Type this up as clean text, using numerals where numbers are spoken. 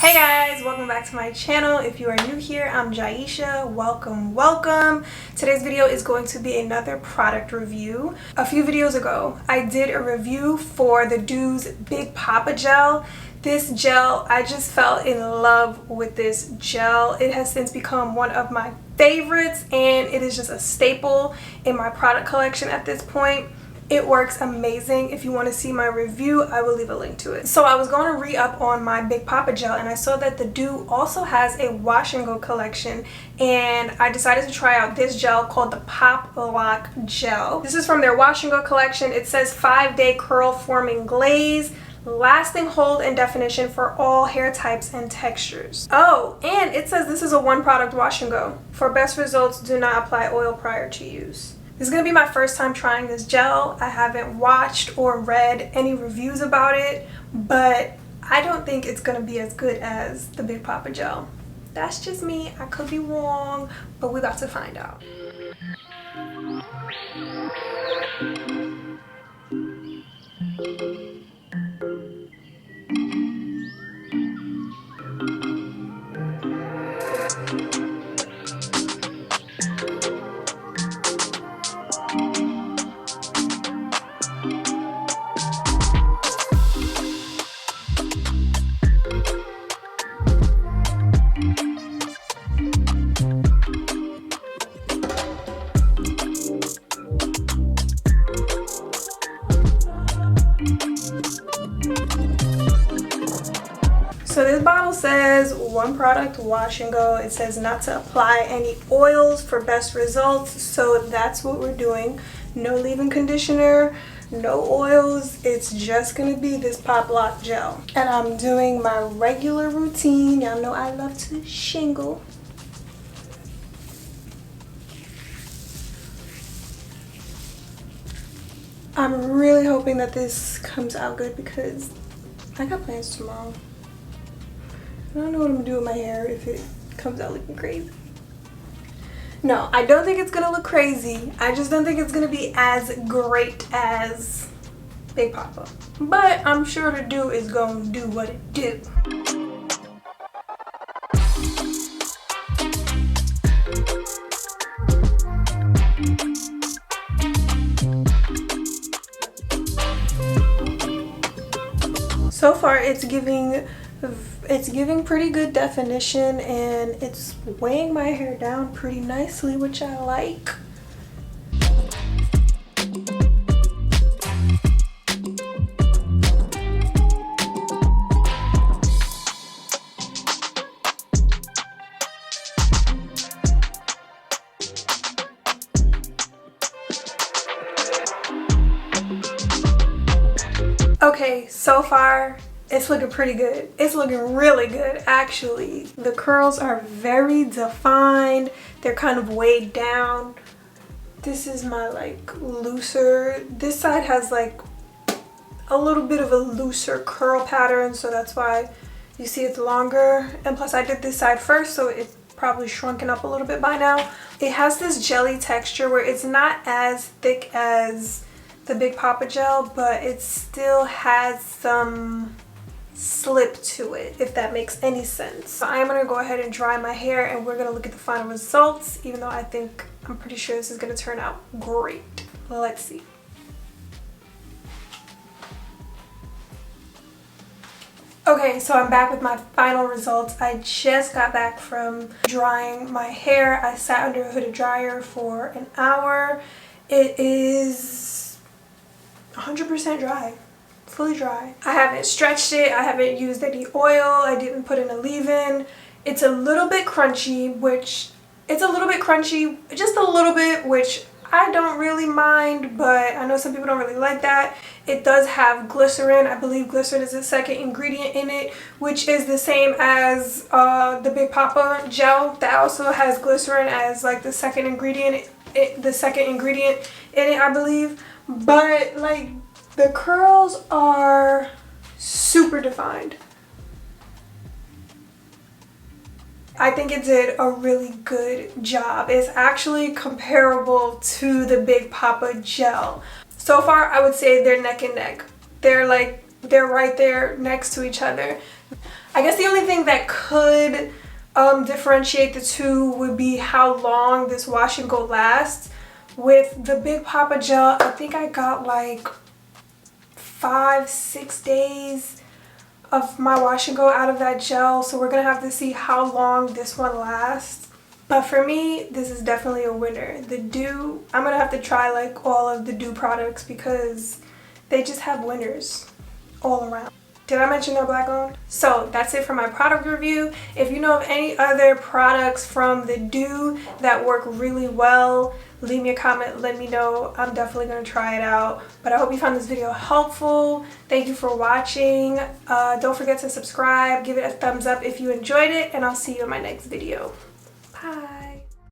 Hey guys, welcome back to my channel. If you are new here, I'm Jaisha. Welcome. Today's video is going to be another product review. A few videos ago, I did a review for the Doux Big Poppa gel. This gel, I just fell in love with this gel. It has since become one of my favorites and it is just a staple in my product collection at this point. It works amazing. If you want to see my review, I will leave a link to it. So I was going to re-up on my Big Poppa gel and I saw that the Doux also has a wash and go collection, and I decided to try out this gel called the Pop Lock Gel. This is from their wash and go collection. It says 5-day curl forming glaze, lasting hold and definition for all hair types and textures. Oh, and it says this is a one product wash and go. For best results, do not apply oil prior to use. This is going to be my first time trying this gel. I haven't watched or read any reviews about it, but I don't think it's going to be as good as the Big Poppa gel. That's just me. I could be wrong, but we're about to find out. So this bottle says one product wash and go. It says not to apply any oils for best results, so that's what we're doing. No leave-in conditioner, no oils. It's just gonna be this Pop Lock gel, and I'm doing my regular routine. Y'all know I love to shingle. I'm really hoping that this comes out good because I got plans tomorrow. I don't know what I'm gonna do with my hair if it comes out looking crazy. No, I don't think it's gonna look crazy. I just don't think it's gonna be as great as Big Poppa. But I'm sure the Doux is gonna do what it do. So far it's giving pretty good definition, and it's weighing my hair down pretty nicely, which I like. Okay, so far it's looking pretty good. It's looking really good, actually. The curls are very defined. They're kind of weighed down. This is my looser. This side has a little bit of a looser curl pattern, so that's why you see it's longer. And plus I did this side first, so it's probably shrunken up a little bit by now. It has this jelly texture where it's not as thick as the Big Poppa gel, but it still has some slip to it, if that makes any sense. So I am going to go ahead and dry my hair and we're going to look at the final results, even though I'm pretty sure this is going to turn out great. Let's see. Okay, so I'm back with my final results. I just got back from drying my hair. I sat under a hooded dryer for an hour. It is 100% dry. Fully dry. I haven't stretched it. I haven't used any oil. I didn't put in a leave-in. It's a little bit crunchy, just a little bit, which I don't really mind, but I know some people don't really like that. It does have glycerin. I believe glycerin is the second ingredient in it, which is the same as the Big Poppa gel. That also has glycerin as the second ingredient. The second ingredient in it, I believe. But the curls are super defined. I think it did a really good job. It's actually comparable to the Big Poppa gel. So far, I would say they're neck and neck. They're right there next to each other. I guess the only thing that could differentiate the two would be how long this wash and go lasts. With the Big Poppa gel, I think I got like 5-6 days of my wash and go out of that gel, so we're gonna have to see how long this one lasts. But for me, this is definitely a winner. The Doux, I'm gonna have to try like all of the Doux products because they just have winners all around. Did I mention they're black owned? So that's it for my product review. If you know of any other products from the Doux that work really well, leave me a comment, let me know. I'm definitely gonna try it out. But I hope you found this video helpful. Thank you for watching. Don't forget to subscribe, give it a thumbs up if you enjoyed it, and I'll see you in my next video. Bye.